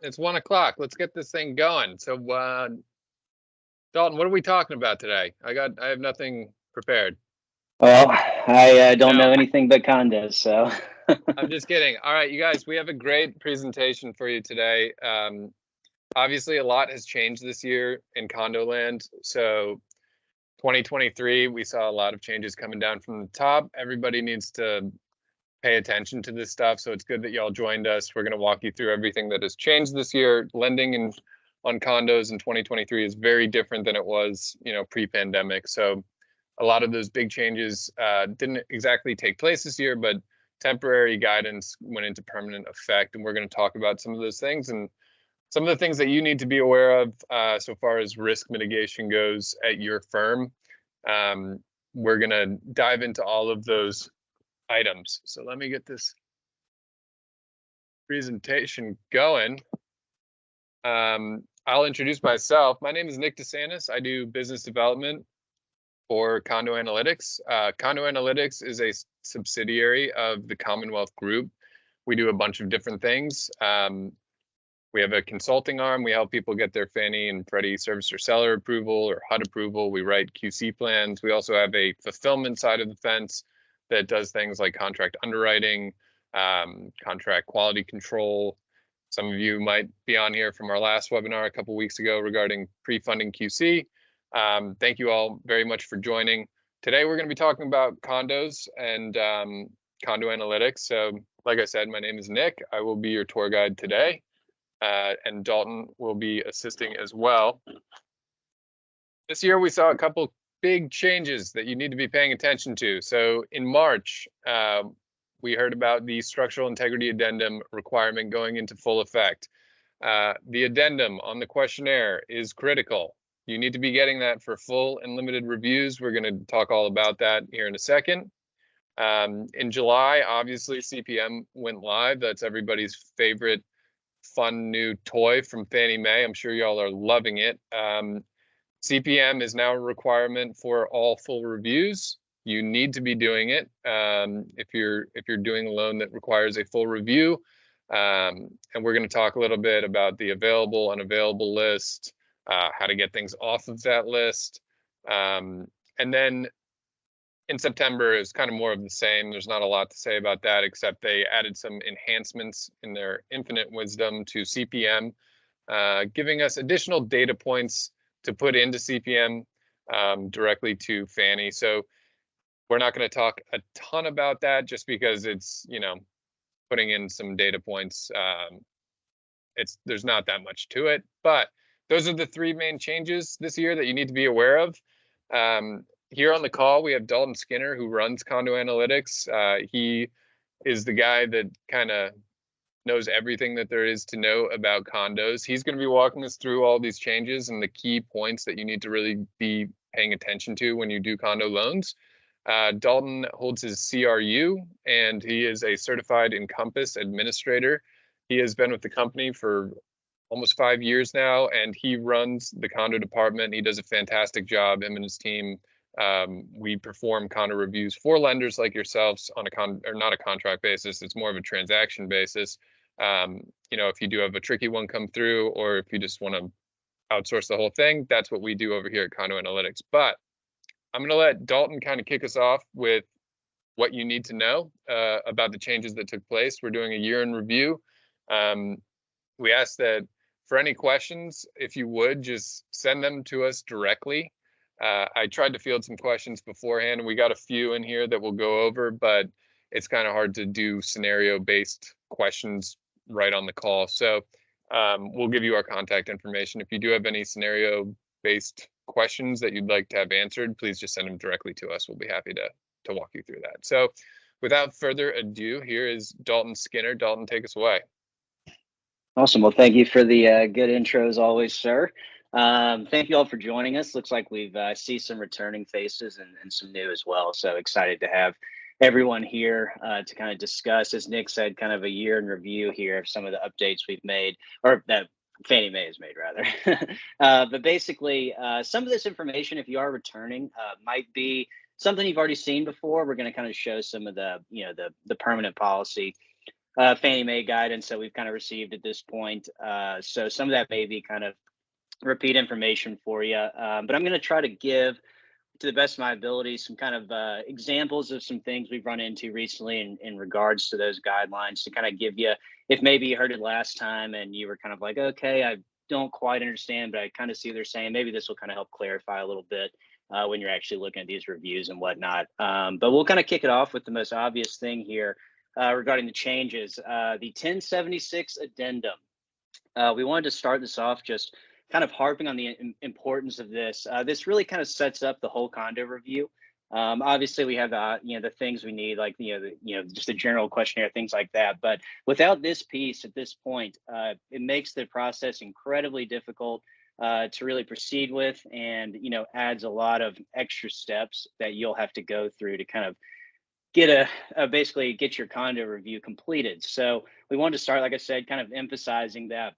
It's 1 o'clock. Let's get this thing going. So, Dalton, what are we talking about today? I have nothing prepared. Well, I don't No, know anything but condos, so I'm just kidding. All right, you guys, we have a great presentation for you today. Obviously, a lot has changed this year in condo land. So, 2023, we saw a lot of changes coming down from the top. Everybody needs to pay attention to this stuff. So it's good that y'all joined us. We're going to walk you through everything that has changed this year. Lending on condos in 2023 is very different than it was, pre-pandemic. So a lot of those big changes didn't exactly take place this year, but temporary guidance went into permanent effect. And we're going to talk about some of those things and some of the things that you need to be aware of so far as risk mitigation goes at your firm. We're going to dive into all of those items. So let me get this presentation going. I'll introduce myself. My name is Nick DeSantis. I do business development for CondoAnalytics. CondoAnalytics is a subsidiary of the Commonwealth Group. We do a bunch of different things. We have a consulting arm. We help people get their Fannie and Freddie servicer seller approval or HUD approval. We write QC plans. We also have a fulfillment side of the fence that does things like contract underwriting, contract quality control. Some of you might be on here from our last webinar a couple weeks ago regarding pre-funding QC. Thank you all very much for joining. Today, we're going to be talking about condos and condo analytics. So like I said, my name is Nick. I will be your tour guide today. And Dalton will be assisting as well. This year, we saw a couple big changes that you need to be paying attention to. So in March, we heard about the structural integrity addendum requirement going into full effect. The addendum on the questionnaire is critical. You need to be getting that for full and limited reviews. We're going to talk all about that here in a second. In July, obviously, CPM went live. That's everybody's favorite fun new toy from Fannie Mae. I'm sure y'all are loving it. CPM is now a requirement for all full reviews. You need to be doing it if you're doing a loan that requires a full review. And we're going to talk a little bit about the available, unavailable list, how to get things off of that list. And then in September, it was kind of more of the same. There's not a lot to say about that, except they added some enhancements in their infinite wisdom to CPM, giving us additional data points to put into CPM directly to Fannie. So we're not going to talk a ton about that just because it's, putting in some data points. There's not that much to it, but those are the three main changes this year that you need to be aware of. Here on the call, we have Dalton Skinner, who runs CondoAnalytics. He is the guy that kind of knows everything that there is to know about condos. He's going to be walking us through all these changes and the key points that you need to really be paying attention to when you do condo loans. Dalton holds his CRU, and he is a certified Encompass administrator. He has been with the company for almost 5 years now, and he runs the condo department. He does a fantastic job, him and his team. We perform condo reviews for lenders like yourselves on not a contract basis. It's more of a transaction basis. If you do have a tricky one come through, or if you just want to outsource the whole thing, that's what we do over here at CondoAnalytics. But I'm going to let Dalton kind of kick us off with what you need to know about the changes that took place. We're doing a year in review. We ask that for any questions, if you would, just send them to us directly. I tried to field some questions beforehand, and we got a few in here that we'll go over, but it's kind of hard to do scenario-based questions right on the call. So we'll give you our contact information. If you do have any scenario-based questions that you'd like to have answered, please just send them directly to us. We'll be happy to walk you through that. So without further ado, here is Dalton Skinner. Dalton, take us away. Awesome. Well, thank you for the good intro as always, sir. Thank you all for joining us. Looks like we've see some returning faces and some new as well. So excited to have everyone here to kind of discuss, as Nick said, kind of a year in review here of some of the updates we've made, or that Fannie Mae has made rather. But basically, some of this information, if you are returning, might be something you've already seen before. We're going to kind of show some of the, the permanent policy Fannie Mae guidance that we've kind of received at this point. So some of that may be kind of repeat information for you, but I'm going to try to give, to the best of my ability, some kind of examples of some things we've run into recently in regards to those guidelines, to kind of give you, if maybe you heard it last time and you were kind of like, okay, I don't quite understand, but I kind of see what they're saying. Maybe this will kind of help clarify a little bit when you're actually looking at these reviews and whatnot. But we'll kind of kick it off with the most obvious thing here regarding the changes, the 1076 addendum. We wanted to start this off just kind of harping on the importance of this. This really kind of sets up the whole condo review. Obviously, we have the things we need, like just a general questionnaire, things like that. But without this piece at this point, it makes the process incredibly difficult to really proceed with, and adds a lot of extra steps that you'll have to go through to kind of get basically get your condo review completed. So we wanted to start, like I said, kind of emphasizing that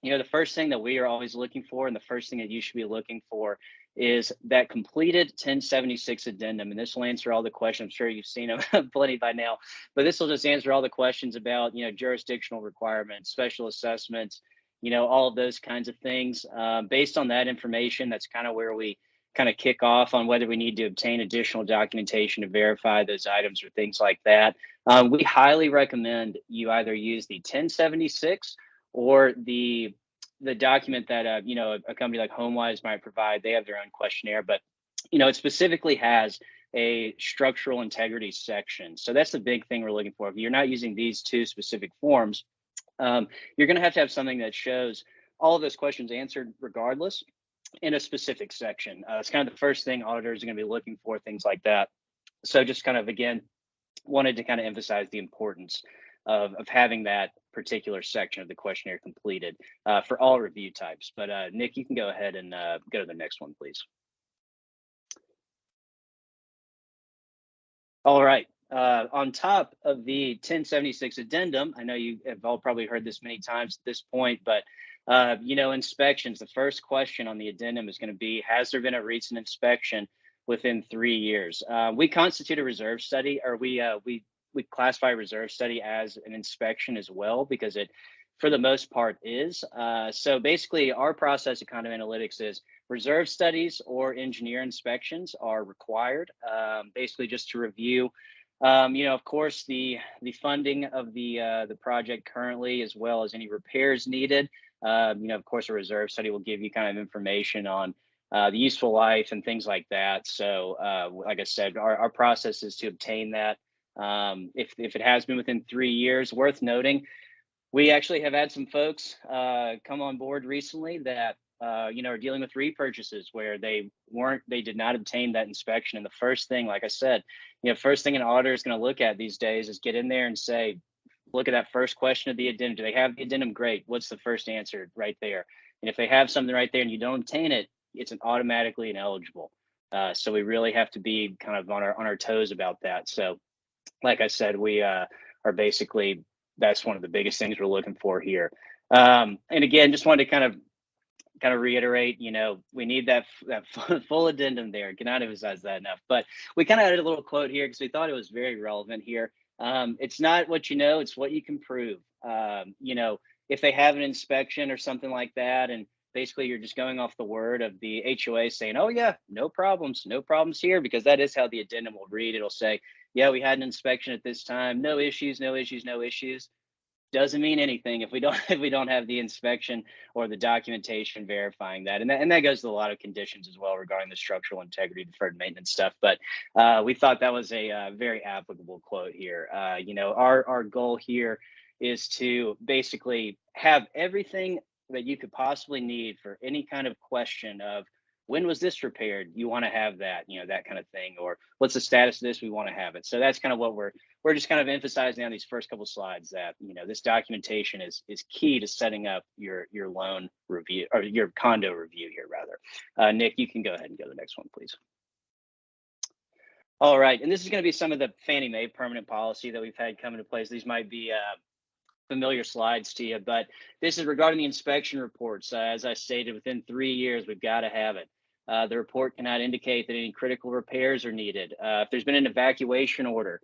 the first thing that we are always looking for, and the first thing that you should be looking for, is that completed 1076 addendum. And this will answer all the questions. I'm sure you've seen them plenty by now, but this will just answer all the questions about, jurisdictional requirements, special assessments, all of those kinds of things. Based on that information, that's kind of where we kind of kick off on whether we need to obtain additional documentation to verify those items or things like that. We highly recommend you either use the 1076 or the document that a company like HomeWise might provide. They have their own questionnaire, but it specifically has a structural integrity section. So that's the big thing we're looking for. If you're not using these two specific forms, you're going to have something that shows all of those questions answered regardless in a specific section. It's kind of the first thing auditors are going to be looking for, things like that. So just kind of, again, wanted to kind of emphasize the importance of having that particular section of the questionnaire completed for all review types. But Nick, you can go ahead and go to the next one, please. All right. On top of the 1076 addendum, I know you have all probably heard this many times at this point, but inspections, the first question on the addendum is going to be, has there been a recent inspection within 3 years? We constitute a reserve study, or we classify a reserve study as an inspection as well, because it, for the most part, is. So basically, our process at CondoAnalytics is reserve studies or engineer inspections are required, basically just to review, of course, the funding of the project currently, as well as any repairs needed. Of course, a reserve study will give you kind of information on the useful life and things like that. So, like I said, our process is to obtain that. If it has been within 3 years, worth noting, we actually have had some folks come on board recently that are dealing with repurchases where they did not obtain that inspection. And the first thing, like I said, first thing an auditor is going to look at these days is get in there and say, look at that first question of the addendum. Do they have the addendum? Great. What's the first answer right there? And if they have something right there and you don't obtain it, it's automatically ineligible. So we really have to be kind of on our toes about that. So, like I said, we are basically, that's one of the biggest things we're looking for here. And again, just wanted to kind of reiterate, we need that full addendum there. Cannot emphasize that enough. But we kind of added a little quote here because we thought it was very relevant here. It's not what you know, it's what you can prove. If they have an inspection or something like that, and basically you're just going off the word of the HOA saying, oh yeah, no problems here, because that is how the addendum will read. It'll say, yeah, we had an inspection at this time, no issues. Doesn't mean anything if we don't have the inspection or the documentation verifying that. And that goes to a lot of conditions as well regarding the structural integrity, deferred maintenance stuff. But we thought that was a very applicable quote here. Our goal here is to basically have everything that you could possibly need for any kind of question of, when was this repaired? You want to have that, that kind of thing, or what's the status of this? We want to have it. So that's kind of what we're just kind of emphasizing on these first couple slides, that, this documentation is key to setting up your loan review, or your condo review here, rather. Nick, you can go ahead and go to the next one, please. All right. And this is going to be some of the Fannie Mae permanent policy that we've had come into place. These might be familiar slides to you, but this is regarding the inspection reports. As I stated, within 3 years, we've got to have it. The report cannot indicate that any critical repairs are needed. If there's been an evacuation order,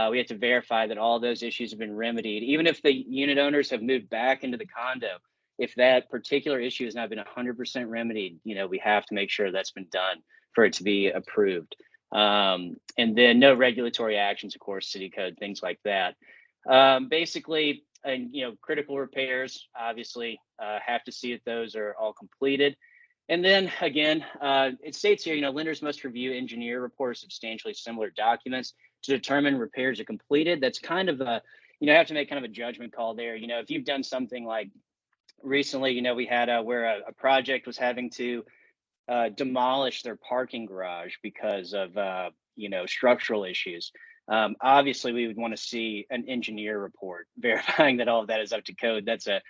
We have to verify that all those issues have been remedied. Even if the unit owners have moved back into the condo, if that particular issue has not been 100% remedied, we have to make sure that's been done for it to be approved. And then no regulatory actions, of course, city code, things like that. Basically, and critical repairs, obviously, have to see that those are all completed. And then again, it states here, lenders must review engineer report or substantially similar documents to determine repairs are completed. That's kind of a, have to make kind of a judgment call there. If you've done something like recently, we had where a project was having to demolish their parking garage because of, structural issues. Obviously, we would want to see an engineer report verifying that all of that is up to code. That's a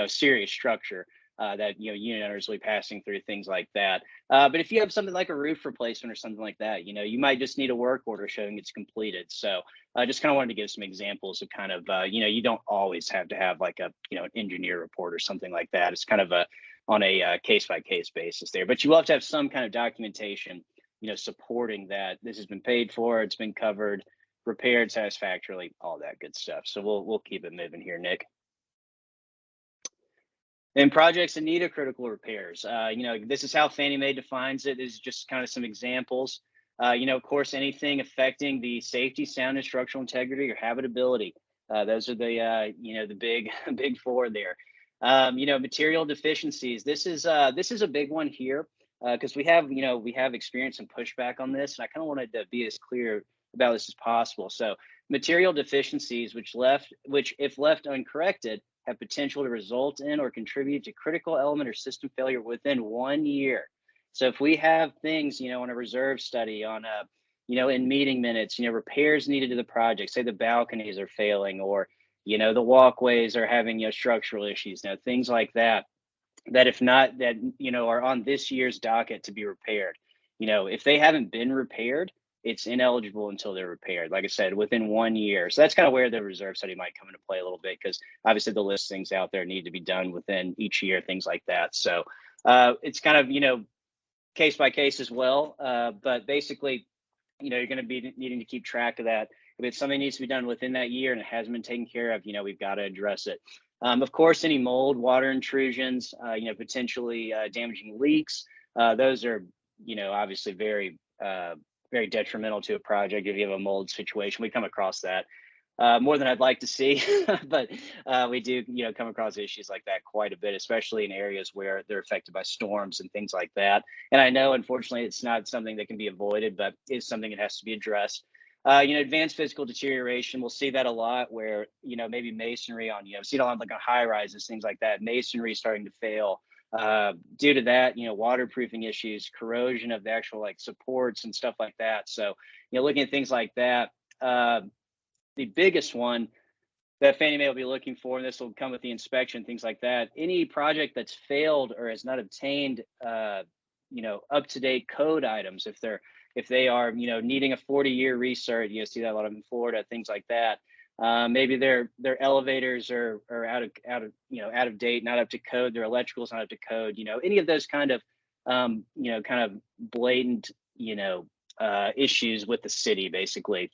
serious structure that unit owners will be passing through, things like that. But if you have something like a roof replacement or something like that, you might just need a work order showing it's completed. So I just kind of wanted to give some examples of kind of you don't always have to have like a an engineer report or something like that. It's kind of on a case by case basis there, but you will have to have some kind of documentation supporting that this has been paid for, it's been covered, repaired satisfactorily, all that good stuff. So we'll keep it moving here, Nick. And projects that need a critical repairs. This is how Fannie Mae defines it. This is just kind of some examples. Of course, anything affecting the safety, soundness, structural integrity, or habitability. Those are the the big four there. Material deficiencies. This is a big one here because we have experienced some pushback on this, and I kind of wanted to be as clear about this as possible. So material deficiencies, which if left uncorrected, have potential to result in or contribute to critical element or system failure within 1 year. So if we have things, on a reserve study, on in meeting minutes, repairs needed to the project, say the balconies are failing, or the walkways are having structural issues, things like that, if not, that are on this year's docket to be repaired. If they haven't been repaired, it's ineligible until they're repaired, like I said, within 1 year. So that's kind of where the reserve study might come into play a little bit, because obviously the listings out there need to be done within each year, things like that. So it's kind of, case by case as well. But basically, you're going to be needing to keep track of that. If it's something that needs to be done within that year and it hasn't been taken care of, we've got to address it. Of course, any mold, water intrusions, potentially damaging leaks. Those are, obviously very detrimental to a project if you have a mold situation. We come across that more than I'd like to see, but we do, come across issues like that quite a bit, especially in areas where they're affected by storms and things like that. And I know, unfortunately, it's not something that can be avoided, but it's something that has to be addressed. Advanced physical deterioration, we'll see that a lot where, maybe masonry on, see it on like on high rises, things like that, masonry starting to fail. Due to that, waterproofing issues, corrosion of the actual like supports and stuff like that. So, looking at things like that, the biggest one that Fannie Mae will be looking for, and this will come with the inspection, things like that, any project that's failed or has not obtained, up-to-date code items, if they are, needing a 40-year recert, see that a lot in Florida, things like that. Maybe their elevators are out of date, not up to code. Their electrical's not up to code. Any of those kind of blatant issues with the city, basically.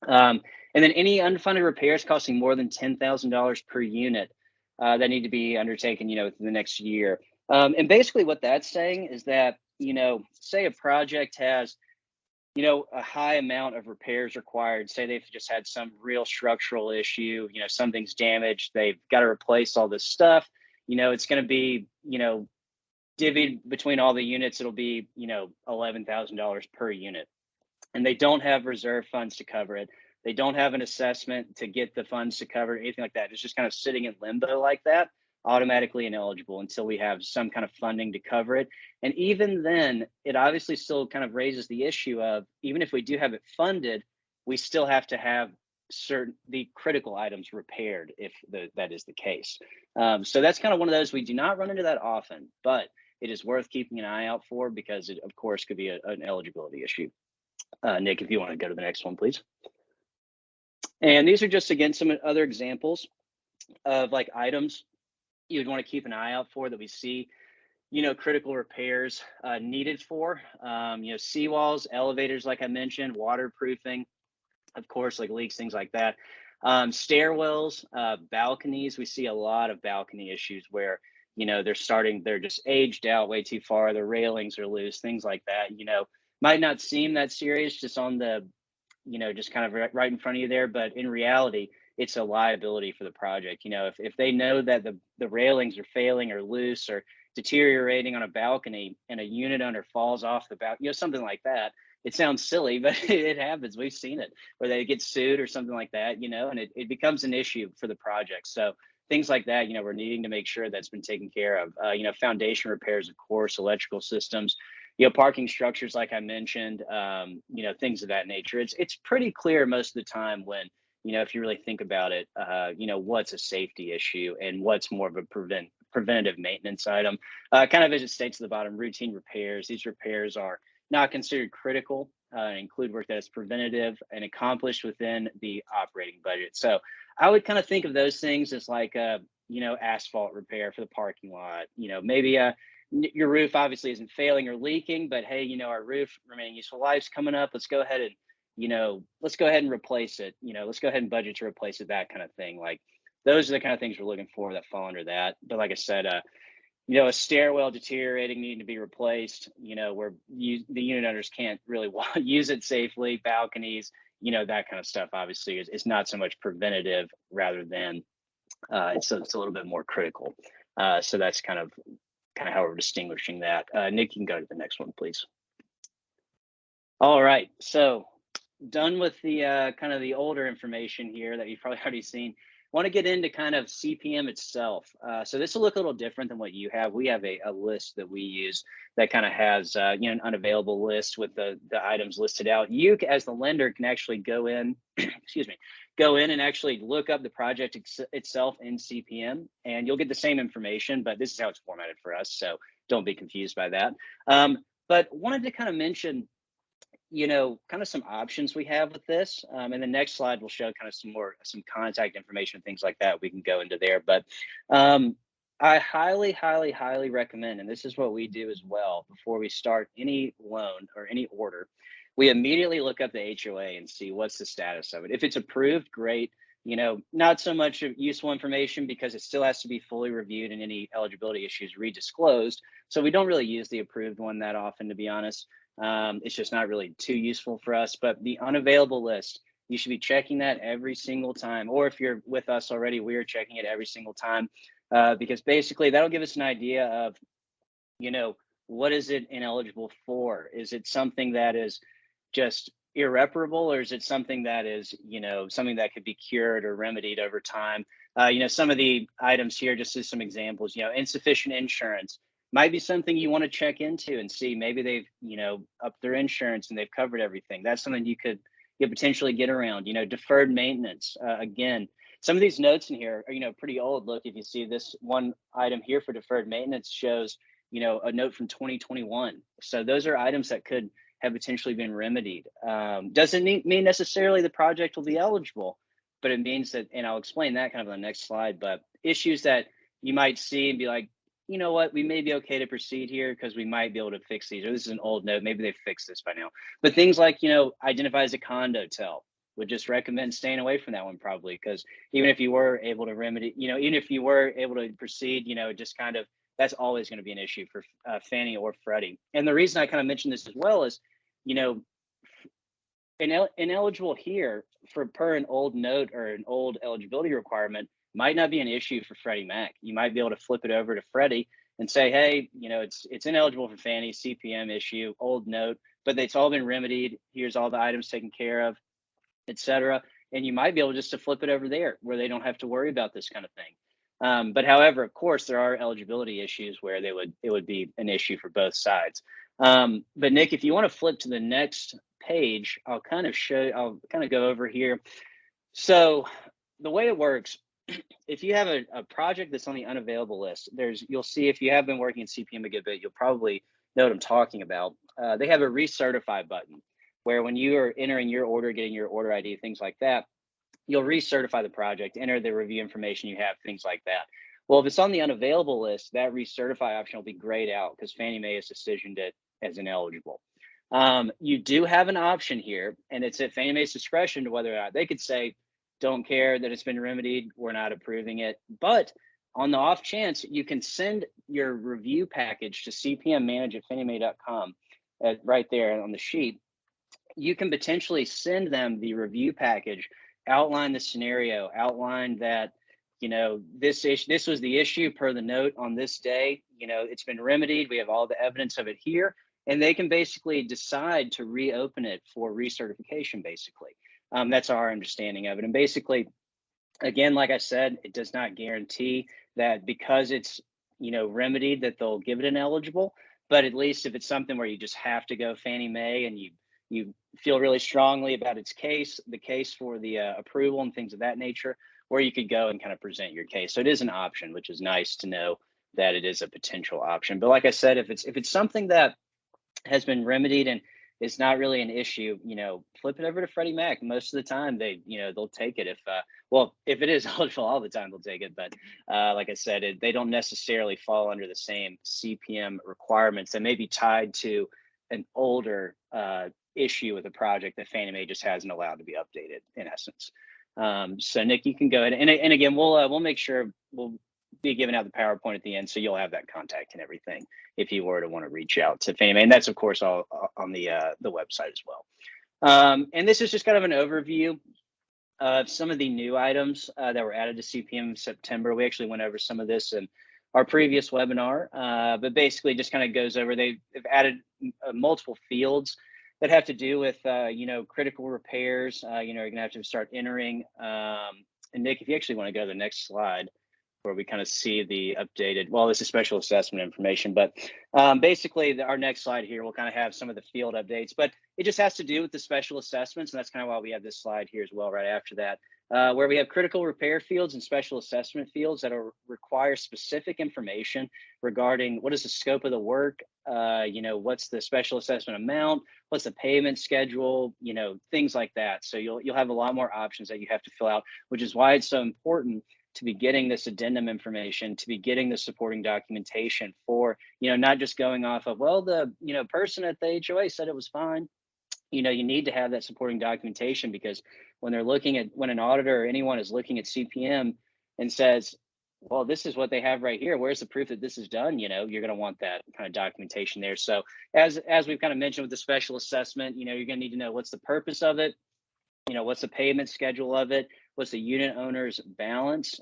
And then any unfunded repairs costing more than $10,000 per unit that need to be undertaken, within the next year. And basically, what that's saying is that say a project has a high amount of repairs required. Say they've just had some real structural issue, something's damaged, they've got to replace all this stuff. It's going to be, divvied between all the units. It'll be, $11,000 per unit. And they don't have reserve funds to cover it. They don't have an assessment to get the funds to cover it, anything like that. It's just kind of sitting in limbo like that, automatically ineligible until we have some kind of funding to cover it. And even then, it obviously still kind of raises the issue of, even if we do have it funded, we still have to have the critical items repaired if that is the case. So that's kind of one of those, we do not run into that often, but it is worth keeping an eye out for, because it, of course, could be an eligibility issue. Nick, if you want to go to the next one, please. And these are just, again, some other examples of like items you would want to keep an eye out for that we see, critical repairs needed for, seawalls, elevators, like I mentioned, waterproofing, of course, like leaks, things like that. Stairwells, balconies, we see a lot of balcony issues where, they're just aged out way too far. The railings are loose, things like that, might not seem that serious just on the, just kind of right in front of you there. But in reality, it's a liability for the project. If they know that the railings are failing or loose or deteriorating on a balcony and a unit owner falls off the balcony, something like that. It sounds silly, but it happens. We've seen it where they get sued or something like that, and it becomes an issue for the project. So things like that, we're needing to make sure that's been taken care of. Foundation repairs, of course, electrical systems, parking structures, like I mentioned, things of that nature. It's pretty clear most of the time when, if you really think about it, what's a safety issue and what's more of a preventative maintenance item. Kind of as it states at the bottom, routine repairs. These repairs are not considered critical, include work that is preventative and accomplished within the operating budget. So I would kind of think of those things as like asphalt repair for the parking lot. Maybe your roof obviously isn't failing or leaking, but hey, our roof remaining useful life's coming up. Let's go ahead and replace it. Let's go ahead and budget to replace it. That kind of thing. Like those are the kind of things we're looking for that fall under that. But like I said, a stairwell deteriorating, needing to be replaced, where the unit owners can't really use it safely, balconies, that kind of stuff obviously is not so much preventative rather than it's a little bit more critical. So that's kind of how we're distinguishing that. Nick, you can go to the next one, please. All right, so done with the kind of the older information here that you've probably already seen. Want to get into kind of CPM itself. So this will look a little different than what you have. We have a list that we use that kind of has an unavailable list with the items listed out. You as the lender can actually go in, go in and actually look up the project itself in CPM, and you'll get the same information, but this is how it's formatted for us. So don't be confused by that. But wanted to kind of mention kind of some options we have with this. And the next slide will show kind of some contact information, things like that. We can go into there, but I highly, highly, highly recommend, and this is what we do as well, before we start any loan or any order, we immediately look up the HOA and see what's the status of it. If it's approved, great. Not so much useful information because it still has to be fully reviewed and any eligibility issues redisclosed. So we don't really use the approved one that often, to be honest. It's just not really too useful for us. But the unavailable list, you should be checking that every single time. Or if you're with us already, we are checking it every single time because basically that'll give us an idea of, what is it ineligible for? Is it something that is just irreparable, or is it something that is, something that could be cured or remedied over time? Some of the items here, just as some examples, insufficient insurance might be something you want to check into and see. Maybe they've, upped their insurance and they've covered everything. That's something you could potentially get around. Deferred maintenance. Again, some of these notes in here are, pretty old. Look, if you see this one item here for deferred maintenance shows, a note from 2021. So those are items that could have potentially been remedied. Doesn't mean necessarily the project will be eligible, but it means that, and I'll explain that kind of on the next slide, but issues that you might see and be like, you know what, we may be okay to proceed here because we might be able to fix these, or this is an old note, maybe they've fixed this by now. But things like, identify as a condo tell, would just recommend staying away from that one probably, because even if you were able to remedy, even if you were able to proceed, just kind of, that's always going to be an issue for Fannie or Freddie. And the reason I kind of mentioned this as well is, ineligible here per an old note or an old eligibility requirement might not be an issue for Freddie Mac. You might be able to flip it over to Freddie and say, hey, it's ineligible for Fannie, CPM issue, old note, but it's all been remedied. Here's all the items taken care of, et cetera. And you might be able just to flip it over there where they don't have to worry about this kind of thing. But however, of course, there are eligibility issues where it would be an issue for both sides. But Nick, if you want to flip to the next page, I'll kind of go over here. So the way it works, if you have a project that's on the unavailable list, you'll see, if you have been working in CPM a good bit, you'll probably know what I'm talking about. They have a recertify button where when you are entering your order, getting your order ID, things like that, you'll recertify the project, enter the review information you have, things like that. Well, if it's on the unavailable list, that recertify option will be grayed out because Fannie Mae has decisioned it as ineligible. You do have an option here, and it's at Fannie Mae's discretion to whether or not they could say, don't care that it's been remedied, we're not approving it. But on the off chance, you can send your review package to cpmmanage@fanniemae.com, right there on the sheet. You can potentially send them the review package, outline the scenario, outline that, this was the issue per the note on this day. It's been remedied. We have all the evidence of it here, and they can basically decide to reopen it for recertification. Basically, that's our understanding of it. And basically, again, like I said, it does not guarantee that because it's remedied that they'll give it an eligible. But at least if it's something where you just have to go Fannie Mae and you feel really strongly about the case for the approval and things of that nature, or you could go and kind of present your case. So it is an option, which is nice to know that it is a potential option. But like I said, if it's something that has been remedied and it's not really an issue, flip it over to Freddie Mac. Most of the time they'll take it. If it is eligible, all the time they'll take it. But like I said, they don't necessarily fall under the same CPM requirements that may be tied to an older issue with a project that Fannie Mae just hasn't allowed to be updated, in essence. So Nick, you can go ahead and again, we'll make sure we'll be giving out the PowerPoint at the end, so you'll have that contact and everything if you were to want to reach out to Fannie Mae, and that's of course all on the website as well. And this is just kind of an overview of some of the new items that were added to CPM in September. We actually went over some of this in our previous webinar, but basically just kind of goes over, they've added multiple fields that have to do with, critical repairs. You're gonna have to start entering. And Nick, if you actually want to go to the next slide, where we kind of see the updated, this is special assessment information, but basically our next slide here, we'll kind of have some of the field updates, but it just has to do with the special assessments. And that's kind of why we have this slide here as well, right after that, where we have critical repair fields and special assessment fields that require specific information regarding what is the scope of the work, what's the special assessment amount, what's the payment schedule, things like that. So you'll have a lot more options that you have to fill out, which is why it's so important to be getting this addendum information, to be getting the supporting documentation for, not just going off of, the, person at the HOA said it was fine. You need to have that supporting documentation, because when an auditor or anyone is looking at CPM and says, this is what they have right here, where's the proof that this is done? You're going to want that kind of documentation there. So as we've kind of mentioned with the special assessment, you're going to need to know what's the purpose of it, what's the payment schedule of it, what's the unit owner's balance,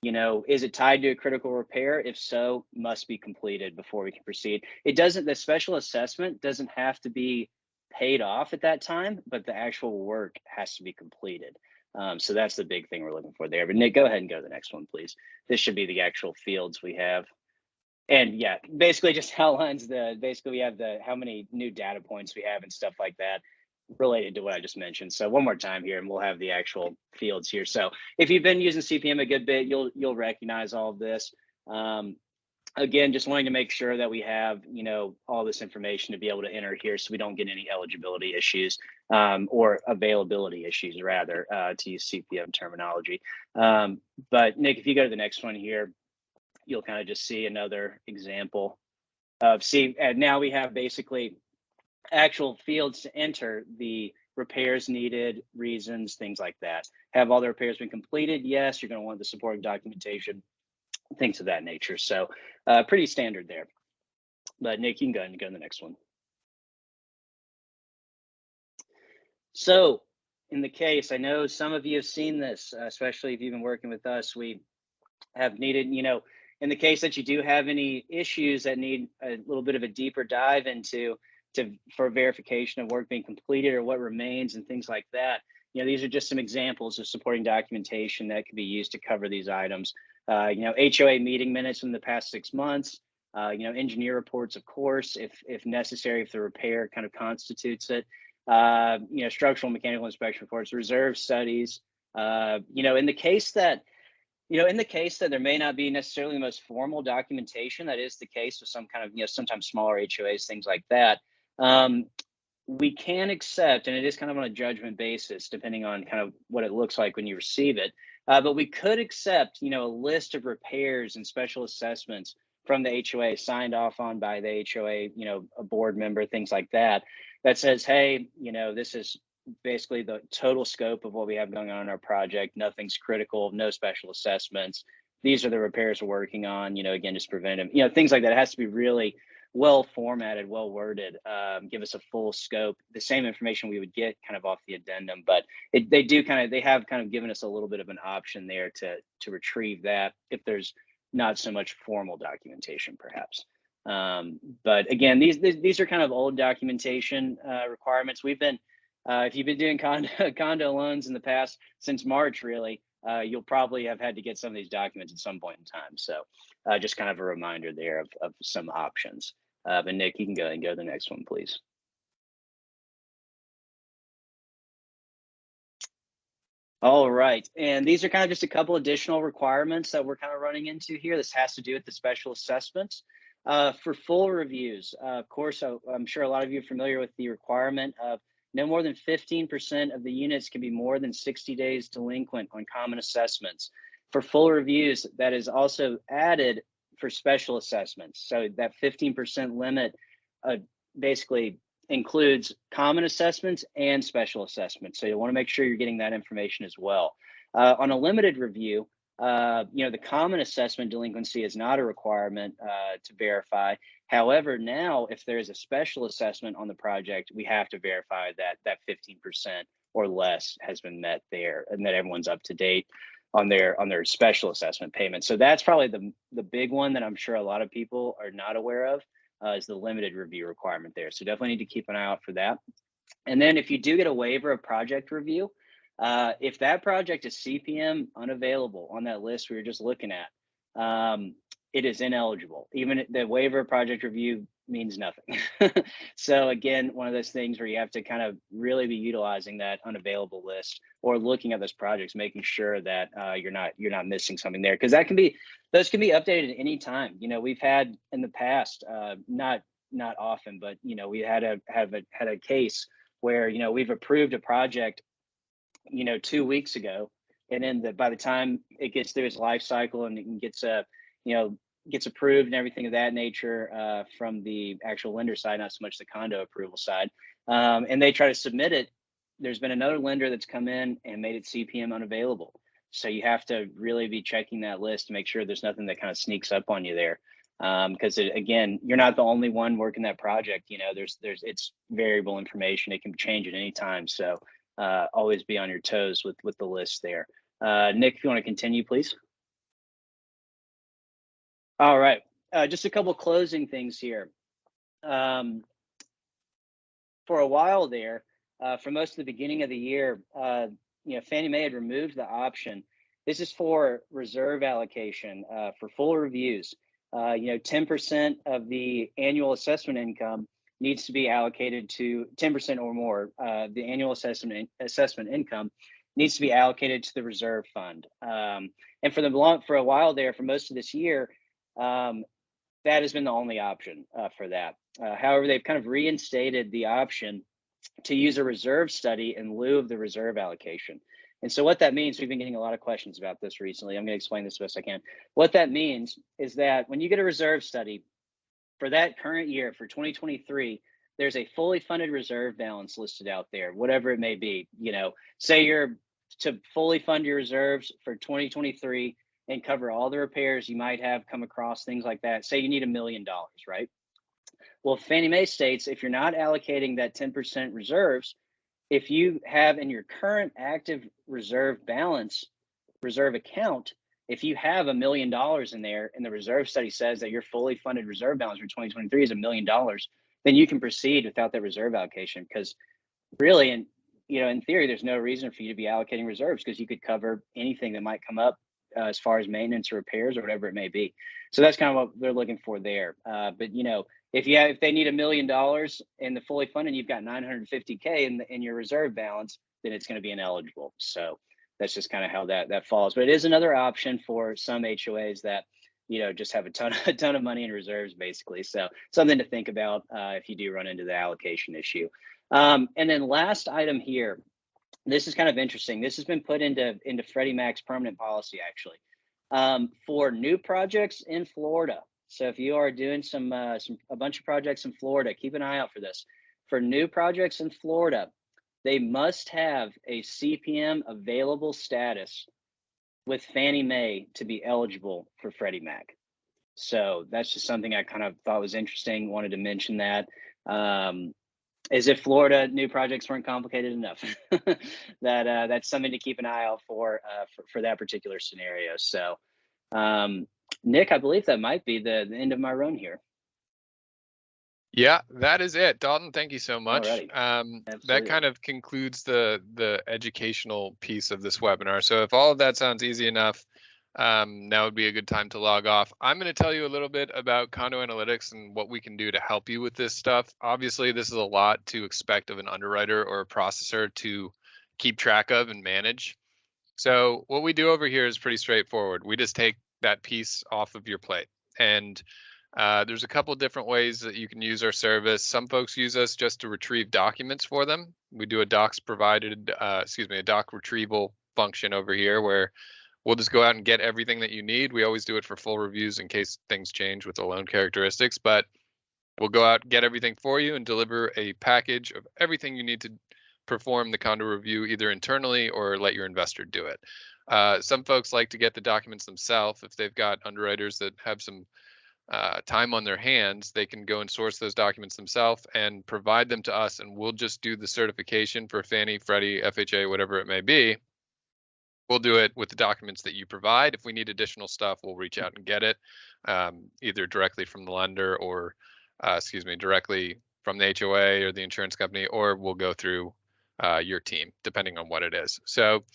is it tied to a critical repair? If so, must be completed before we can proceed. The special assessment doesn't have to be paid off at that time, but the actual work has to be completed. So that's the big thing we're looking for there. But Nick, go ahead and go to the next one, please. This should be the actual fields we have. And yeah, basically just outlines we have how many new data points we have and stuff like that related to what I just mentioned. So one more time here, and we'll have the actual fields here. So if you've been using CPM a good bit, you'll recognize all of this. Again, just wanting to make sure that we have, all this information to be able to enter here, so we don't get any eligibility issues or availability issues, rather, to use CPM terminology. But Nick, if you go to the next one here, you'll kind of just see another example of and now we have basically actual fields to enter the repairs needed, reasons, things like that. Have all the repairs been completed? Yes, you're going to want the supporting documentation, things of that nature. So pretty standard there. But Nick, you can go ahead and go to the next one. So in the case, I know some of you have seen this, especially if you've been working with us, we have needed, in the case that you do have any issues that need a little bit of a deeper dive into for verification of work being completed or what remains and things like that. These are just some examples of supporting documentation that could be used to cover these items. HOA meeting minutes from the past 6 months, engineer reports, of course, if necessary, if the repair kind of constitutes it, structural mechanical inspection reports, reserve studies, in the case that there may not be necessarily the most formal documentation, that is the case with some kind of, sometimes smaller HOAs, things like that. We can accept, and it is kind of on a judgment basis, depending on kind of what it looks like when you receive it. But we could accept, a list of repairs and special assessments from the HOA, signed off on by the HOA, a board member, things like that, that says, hey, this is basically the total scope of what we have going on in our project. Nothing's critical, no special assessments. These are the repairs we're working on, again, just preventive, things like that. It has to be really well formatted, well worded, give us a full scope, the same information we would get kind of off the addendum, but they have kind of given us a little bit of an option there to retrieve that if there's not so much formal documentation, perhaps. But again, these are kind of old documentation requirements. We've been, if you've been doing condo loans in the past, since March, really, you'll probably have had to get some of these documents at some point in time. So just kind of a reminder there of some options. But Nick, you can go ahead and go to the next one, please. All right, and these are kind of just a couple additional requirements that we're kind of running into here. This has to do with the special assessments. For full reviews, of course, I'm sure a lot of you are familiar with the requirement of no more than 15% of the units can be more than 60 days delinquent on common assessments. For full reviews, that is also added for special assessments. So that 15% limit basically includes common assessments and special assessments. So you want to make sure you're getting that information as well. On a limited review, the common assessment delinquency is not a requirement to verify. However, now if there is a special assessment on the project, we have to verify that 15% or less has been met there, and that everyone's up to date on their special assessment payment. So that's probably the big one that I'm sure a lot of people are not aware of, is the limited review requirement there. So definitely need to keep an eye out for that. And then if you do get a waiver of project review, if that project is CPM unavailable on that list we were just looking at, it is ineligible. Even the waiver of project review means nothing. So again, one of those things where you have to kind of really be utilizing that unavailable list or looking at those projects, making sure that you're not missing something there, because those can be updated at any time. We've had in the past, not often, but we had a case where we've approved a project 2 weeks ago, and then by the time it gets through its life cycle and it gets approved and everything of that nature from the actual lender side, not so much the condo approval side, and they try to submit it, there's been another lender that's come in and made it CPM unavailable. So you have to really be checking that list to make sure there's nothing that kind of sneaks up on you there, because again, you're not the only one working that project. It's variable information. It can change at any time. So always be on your toes with the list there. Nick, if you want to continue, please. All right, just a couple closing things here. For a while there, for most of the beginning of the year, Fannie Mae had removed the option. This is for reserve allocation for full reviews. 10% of the annual assessment income needs to be allocated to 10% or more. The annual assessment income needs to be allocated to the reserve fund. And for a while there, for most of this year, that has been the only option for that. However, they've kind of reinstated the option to use a reserve study in lieu of the reserve allocation. And so what that means, we've been getting a lot of questions about this recently. I'm going to explain this as best I can. What that means is that when you get a reserve study for that current year, for 2023, there's a fully funded reserve balance listed out there, whatever it may be. Say you're to fully fund your reserves for 2023 and cover all the repairs you might have come across, things like that. Say you need $1 million, right? Well, Fannie Mae states if you're not allocating that 10% reserves, if you have in your current active reserve balance, reserve account, if you have $1 million in there and the reserve study says that your fully funded reserve balance for 2023 is $1 million, then you can proceed without that reserve allocation, because really, in theory, there's no reason for you to be allocating reserves, because you could cover anything that might come up as far as maintenance or repairs or whatever it may be. So that's kind of what they're looking for there. But if they need $1 million in the fully funded, you've got $950K in your reserve balance, then it's going to be ineligible. So that's just kind of how that falls. But it is another option for some HOAs that just have a ton of money in reserves, basically. So something to think about if you do run into the allocation issue. And then last item here, this is kind of interesting. This has been put into Freddie Mac's permanent policy, actually, for new projects in Florida. So if you are doing a bunch of projects in Florida, keep an eye out for this. For new projects in Florida, they must have a CPM available status with Fannie Mae to be eligible for Freddie Mac. So that's just something I kind of thought was interesting. Wanted to mention that. As if Florida new projects weren't complicated enough. That's something to keep an eye out for that particular scenario. So, Nick, I believe that might be the end of my run here. Yeah, that is it. Dalton, thank you so much. That kind of concludes the educational piece of this webinar. So if all of that sounds easy enough, now would be a good time to log off. I'm going to tell you a little bit about CondoAnalytics and what we can do to help you with this stuff. Obviously, this is a lot to expect of an underwriter or a processor to keep track of and manage. So what we do over here is pretty straightforward. We just take that piece off of your plate. And there's a couple different ways that you can use our service. Some folks use us just to retrieve documents for them. We do a doc retrieval function over here where we'll just go out and get everything that you need. We always do it for full reviews in case things change with the loan characteristics, but we'll go out, get everything for you and deliver a package of everything you need to perform the condo review either internally or let your investor do it. Some folks like to get the documents themselves. If they've got underwriters that have some time on their hands, they can go and source those documents themselves and provide them to us, and we'll just do the certification for Fannie, Freddie, FHA, whatever it may be. We'll do it with the documents that you provide. If we need additional stuff, we'll reach out and get it, either directly from the lender or, directly from the HOA or the insurance company, or we'll go through your team, depending on what it is. So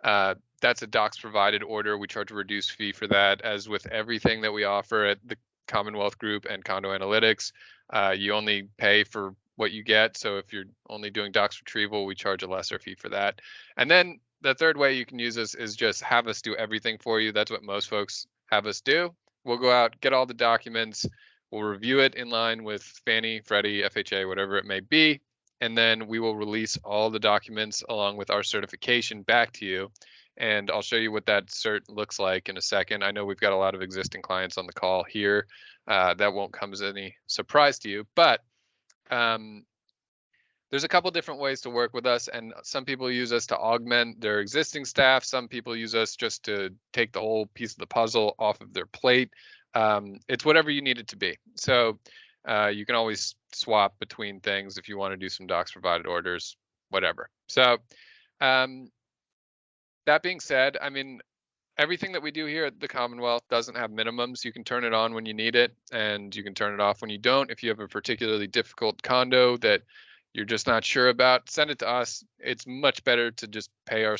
that's a docs provided order. We charge a reduced fee for that. As with everything that we offer at the Commonwealth Group and CondoAnalytics, you only pay for what you get. So if you're only doing docs retrieval, we charge a lesser fee for that. And then the third way you can use us is just have us do everything for you. That's what most folks have us do. We'll go out, get all the documents, we'll review it in line with Fannie, Freddie, FHA, whatever it may be, and then we will release all the documents along with our certification back to you. And I'll show you what that cert looks like in a second. I know we've got a lot of existing clients on the call here. That won't come as any surprise to you, but there's a couple different ways to work with us, and some people use us to augment their existing staff. Some people use us just to take the whole piece of the puzzle off of their plate. It's whatever you need it to be. So you can always swap between things if you want to do some docs provided orders, whatever. So that being said, I mean, everything that we do here at the Commonwealth doesn't have minimums. You can turn it on when you need it, and you can turn it off when you don't. If you have a particularly difficult condo that you're just not sure about, send it to us. It's much better to just pay our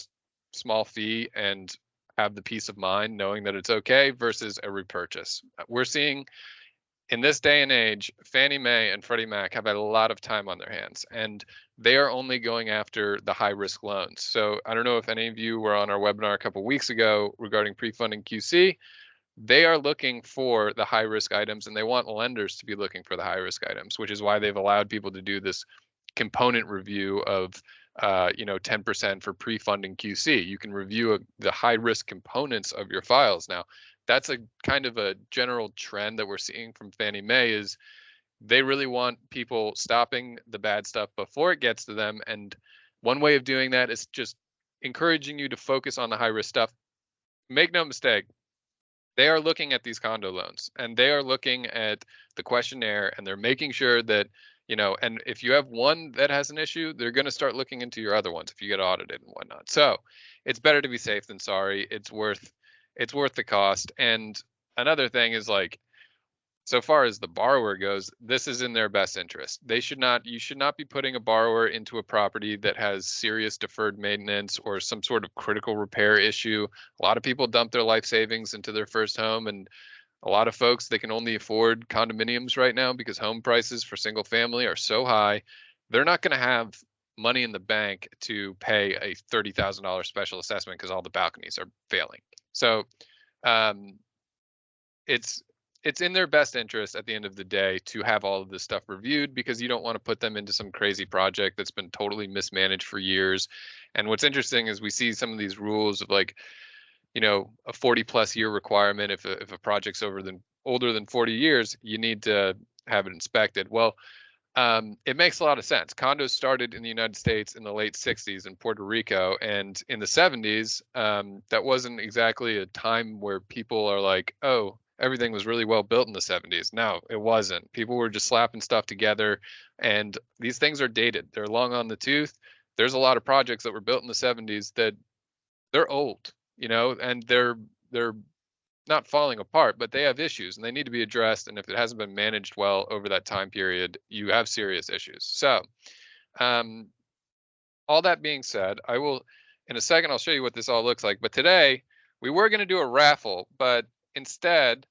small fee and have the peace of mind knowing that it's okay versus a repurchase. We're seeing in this day and age, Fannie Mae and Freddie Mac have a lot of time on their hands, and they are only going after the high risk loans. So I don't know if any of you were on our webinar a couple of weeks ago regarding pre-funding QC. They are looking for the high risk items, and they want lenders to be looking for the high risk items, which is why they've allowed people to do this component review of 10% for pre-funding QC. You can review the high risk components of your files. Now, that's a kind of a general trend that we're seeing from Fannie Mae is they really want people stopping the bad stuff before it gets to them. And one way of doing that is just encouraging you to focus on the high risk stuff. Make no mistake, they are looking at these condo loans and they are looking at the questionnaire, and they're making sure that, and if you have one that has an issue, they're going to start looking into your other ones if you get audited and whatnot. So it's better to be safe than sorry. It's worth the cost. And another thing is, like, so far as the borrower goes, this is in their best interest. You should not be putting a borrower into a property that has serious deferred maintenance or some sort of critical repair issue. A lot of people dump their life savings into their first home, and a lot of folks, they can only afford condominiums right now because home prices for single family are so high. They're not going to have money in the bank to pay a $30,000 special assessment because all the balconies are failing. So it's in their best interest at the end of the day to have all of this stuff reviewed, because you don't want to put them into some crazy project that's been totally mismanaged for years. And what's interesting is we see some of these rules of, like, a 40+ year requirement if a project's older than 40 years, you need to have it inspected. Well, it makes a lot of sense. Condos started in the United States in the late 60s in Puerto Rico, and in the 70s, that wasn't exactly a time where people are like, oh, everything was really well built in the 70s. No, it wasn't. People were just slapping stuff together, and these things are dated. They're long on the tooth. There's a lot of projects that were built in the 70s that they're old, and they're not falling apart, but they have issues and they need to be addressed. And if it hasn't been managed well over that time period, you have serious issues. So, um, all that being said, I will, in a second, I'll show you what this all looks like. But today, we were going to do a raffle, but instead,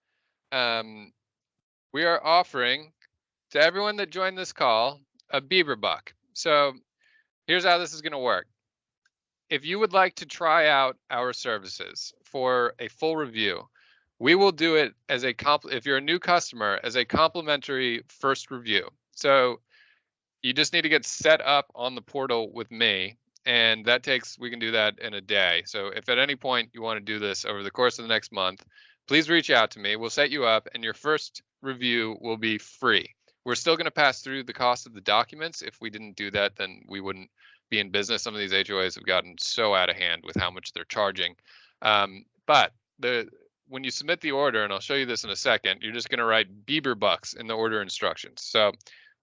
um, we are offering to everyone that joined this call a Beaver Buck. So, here's how this is going to work. If you would like to try out our services for a full review, we will do it as if you're a new customer, as a complimentary first review. So you just need to get set up on the portal with me, and we can do that in a day. So if at any point you want to do this over the course of the next month, please reach out to me. We'll set you up, and your first review will be free. We're still going to pass through the cost of the documents. If we didn't do that, then we wouldn't be in business. Some of these HOAs have gotten so out of hand with how much they're charging. But when you submit the order, and I'll show you this in a second, you're just going to write Bieber Bucks in the order instructions. So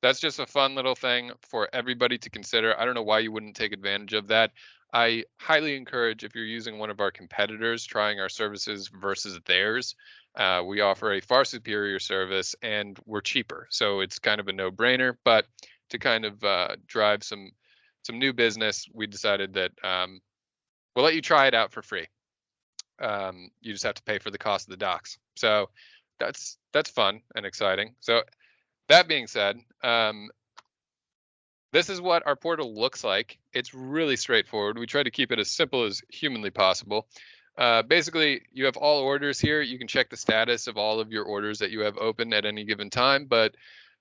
that's just a fun little thing for everybody to consider. I don't know why you wouldn't take advantage of that. I highly encourage, if you're using one of our competitors, trying our services versus theirs. We offer a far superior service and we're cheaper. So it's kind of a no-brainer. But to kind of drive some new business, we decided that we'll let you try it out for free. You just have to pay for the cost of the docs. So that's fun and exciting. So that being said, this is what our portal looks like. It's really straightforward. We try to keep it as simple as humanly possible. Basically, you have all orders here. You can check the status of all of your orders that you have open at any given time, but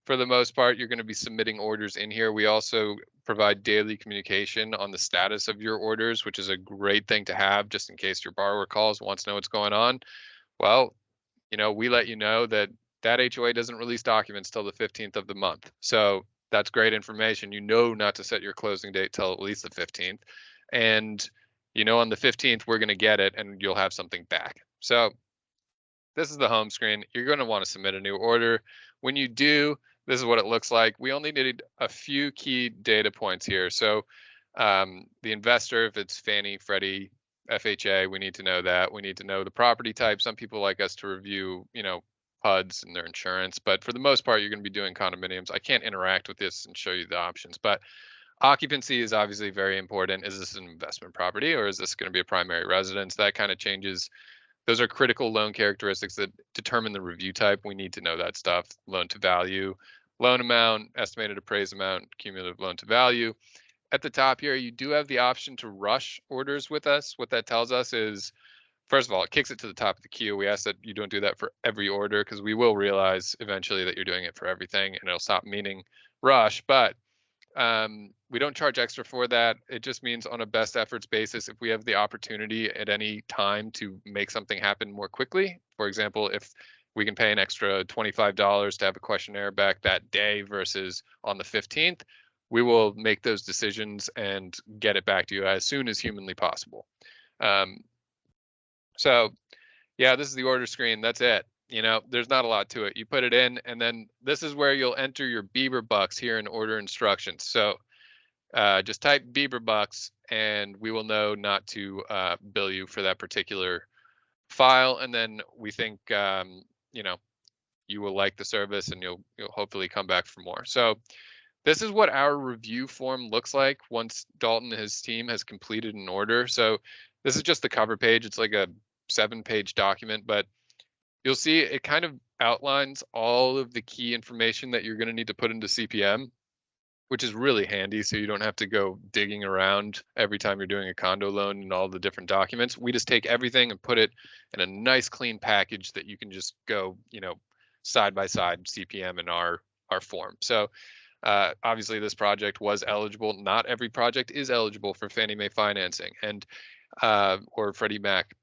for the most part, you're going to be submitting orders in here. We also provide daily communication on the status of your orders, which is a great thing to have just in case your borrower calls, wants to know what's going on. Well, we let you know that HOA doesn't release documents till the 15th of the month. So that's great information. Not to set your closing date till at least the 15th. And, on the 15th, we're going to get it and you'll have something back. So this is the home screen. You're going to want to submit a new order. When you do, this is what it looks like. We only needed a few key data points here. So the investor, if it's Fannie, Freddie, FHA, we need to know that. We need to know the property type. Some people like us to review, HUDs and their insurance, but for the most part, you're going to be doing condominiums. I can't interact with this and show you the options, but occupancy is obviously very important. Is this an investment property or is this going to be a primary residence? That kind of changes. Those are critical loan characteristics that determine the review type. We need to know that stuff. Loan to value, loan amount, estimated appraised amount, cumulative loan to value. At the top here, you do have the option to rush orders with us. What that tells us is, first of all, it kicks it to the top of the queue. We ask that you don't do that for every order because we will realize eventually that you're doing it for everything and it'll stop meaning rush. But we don't charge extra for that. It just means on a best efforts basis, if we have the opportunity at any time to make something happen more quickly, for example, if we can pay an extra $25 to have a questionnaire back that day versus on the 15th, we will make those decisions and get it back to you as soon as humanly possible. So yeah, this is the order screen. That's it. There's not a lot to it. You put it in, and then this is where you'll enter your Bieber Bucks here in order instructions. So just type Bieber Bucks, and we will know not to bill you for that particular file. And then we think, you will like the service, and you'll hopefully come back for more. So this is what our review form looks like once Dalton and his team has completed an order. So this is just the cover page. It's like a 7-page document, but you'll see it kind of outlines all of the key information that you're going to need to put into CPM, which is really handy. So you don't have to go digging around every time you're doing a condo loan and all the different documents. We just take everything and put it in a nice clean package that you can just go, side by side CPM in our form. So obviously this project was eligible. Not every project is eligible for Fannie Mae financing and or Freddie Mac.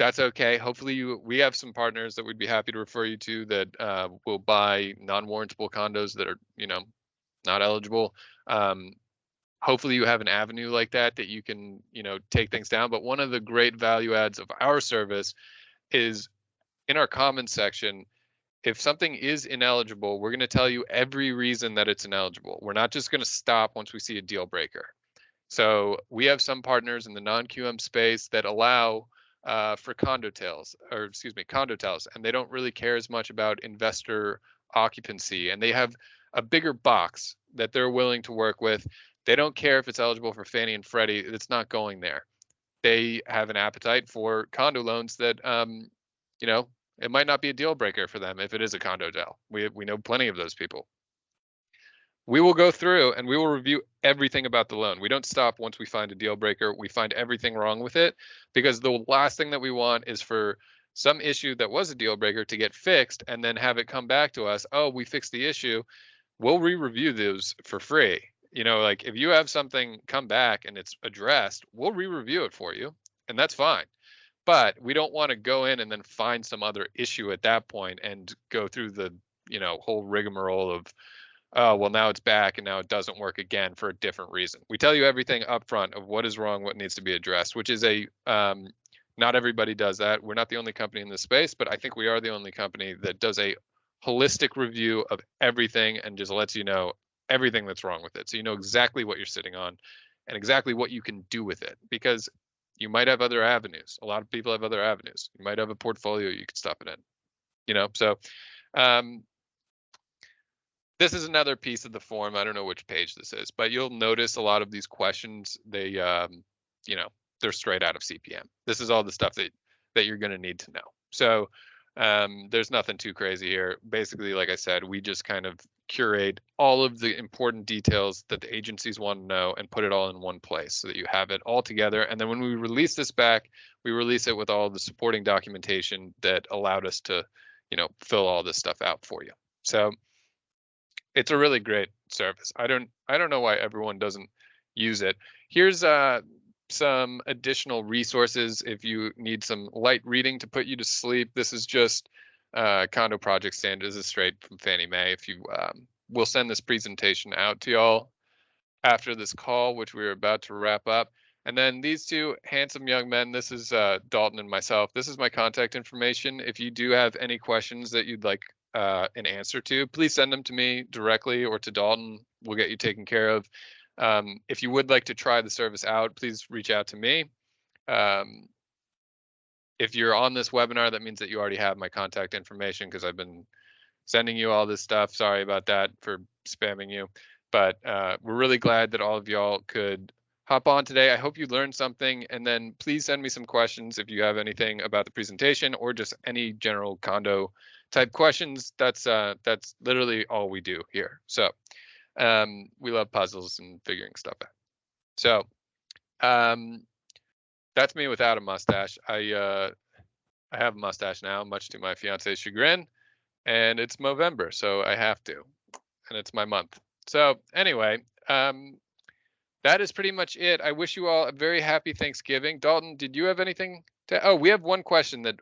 That's okay. Hopefully we have some partners that we'd be happy to refer you to that will buy non-warrantable condos that are, not eligible. Um, Hopefully you have an avenue like that you can, take things down. But one of the great value adds of our service is in our comments section. If something is ineligible, we're going to tell you every reason that it's ineligible. We're not just going to stop once we see a deal breaker. So we have some partners in the non-QM space that allow for condo tales, and they don't really care as much about investor occupancy, and they have a bigger box that they're willing to work with. They don't care if it's eligible for Fannie and Freddie. It's not going there. They have an appetite for condo loans that, it might not be a deal breaker for them if it is a condo deal. We know plenty of those people. We will go through and we will review everything about the loan. We don't stop once we find a deal breaker. We find everything wrong with it, because the last thing that we want is for some issue that was a deal breaker to get fixed and then have it come back to us. Oh, we fixed the issue. We'll re-review those for free. Like if you have something come back and it's addressed, we'll re-review it for you, and that's fine. But we don't want to go in and then find some other issue at that point and go through the, whole rigmarole of, oh, well, now it's back and now it doesn't work again for a different reason. We tell you everything up front of what is wrong, what needs to be addressed, which is not everybody does that. We're not the only company in this space, but I think we are the only company that does a holistic review of everything and just lets you know everything that's wrong with it. So you know exactly what you're sitting on and exactly what you can do with it, because you might have other avenues. A lot of people have other avenues. You might have a portfolio you could stuff it in, so this is another piece of the form. I don't know which page this is, but you'll notice a lot of these questions, they're straight out of CPM. This is all the stuff that you're going to need to know. So there's nothing too crazy here. Basically, like I said, we just kind of curate all of the important details that the agencies want to know and put it all in one place so that you have it all together. And then when we release this back, we release it with all the supporting documentation that allowed us to, fill all this stuff out for you. So it's a really great service. I don't know why everyone doesn't use it. Here's some additional resources if you need some light reading to put you to sleep. This is just Condo Project Standards. This is straight from Fannie Mae. If you we'll send this presentation out to y'all after this call, which we're about to wrap up. And then these two handsome young men, this is Dalton and myself. This is my contact information. If you do have any questions that you'd like an answer to, please send them to me directly or to Dalton. We'll get you taken care of. If you would like to try the service out, please reach out to me. If you're on this webinar, that means that you already have my contact information, because I've been sending you all this stuff. Sorry about that for spamming you, but we're really glad that all of y'all could hop on today. I hope you learned something, and then please send me some questions if you have anything about the presentation or just any general condo type questions. That's literally all we do here. So we love puzzles and figuring stuff out. So that's me without a mustache. I have a mustache now, much to my fiance's chagrin, and it's Movember, so I have to, and it's my month. So anyway, that is pretty much it. I wish you all a very happy Thanksgiving. Dalton, did you have anything to? Oh, we have one question that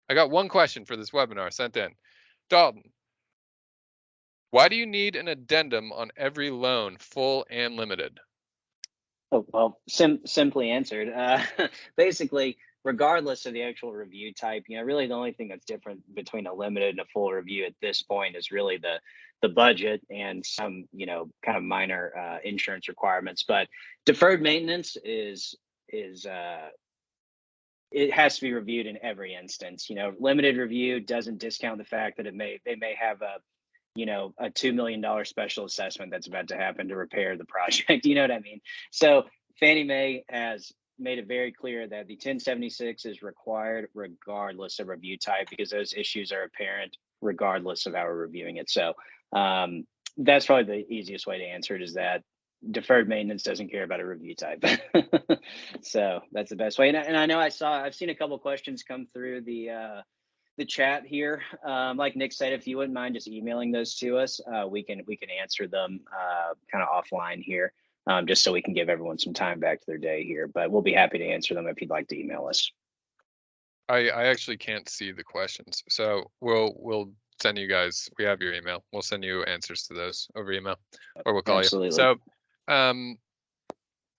I got one question for this webinar sent in. Dalton, why do you need an addendum on every loan, full and limited? Oh, well, simply answered. Basically, regardless of the actual review type, really the only thing that's different between a limited and a full review at this point is really the budget and some, kind of minor insurance requirements. But deferred maintenance is it has to be reviewed in every instance. Limited review doesn't discount the fact that they may have a $2 million special assessment that's about to happen to repair the project. You know what I mean? So Fannie Mae has made it very clear that the 1076 is required regardless of review type, because those issues are apparent regardless of how we're reviewing it. So that's probably the easiest way to answer it, is that deferred maintenance doesn't care about a review type. So that's the best way. And I know I've seen a couple questions come through the chat here. Like Nick said, if you wouldn't mind just emailing those to us, we can answer them kind of offline here, just so we can give everyone some time back to their day here. But we'll be happy to answer them if you'd like to email us. I actually can't see the questions, so we'll send you guys. We have your email. We'll send you answers to those over email, or we'll call you. Absolutely. So, all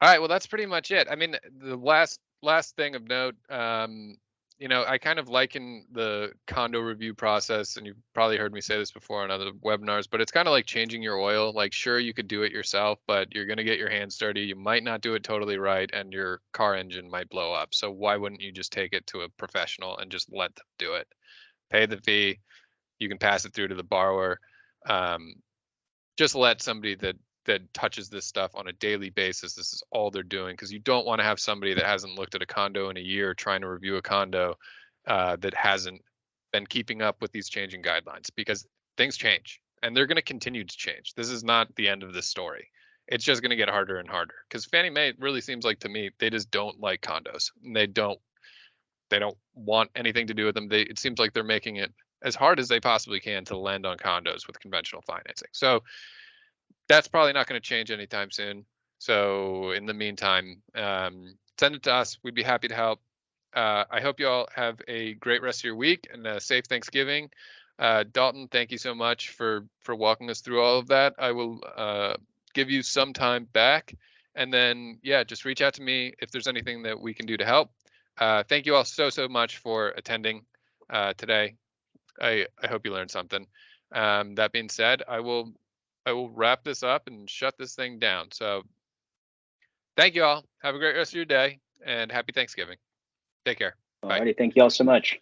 right. Well, that's pretty much it. I mean, the last thing of note, I kind of liken the condo review process, and you've probably heard me say this before on other webinars, but it's kind of like changing your oil. Like, sure, you could do it yourself, but you're going to get your hands dirty. You might not do it totally right, and your car engine might blow up. So why wouldn't you just take it to a professional and just let them do it? Pay the fee. You can pass it through to the borrower. Just let somebody that touches this stuff on a daily basis. This is all they're doing, because you don't want to have somebody that hasn't looked at a condo in a year trying to review a condo that hasn't been keeping up with these changing guidelines, because things change and they're going to continue to change. This is not the end of this story. It's just going to get harder and harder, because Fannie Mae really seems like, to me, they just don't like condos. They don't want anything to do with them. It seems like they're making it as hard as they possibly can to lend on condos with conventional financing. So that's probably not going to change anytime soon. So in the meantime, send it to us. We'd be happy to help. I hope you all have a great rest of your week and a safe Thanksgiving. Dalton, thank you so much for walking us through all of that. I will give you some time back, and then, yeah, just reach out to me if there's anything that we can do to help. Thank you all so much for attending today. I hope you learned something. That being said, I will wrap this up and shut this thing down. So thank you all. Have a great rest of your day, and happy Thanksgiving. Take care. Alrighty, thank you all so much.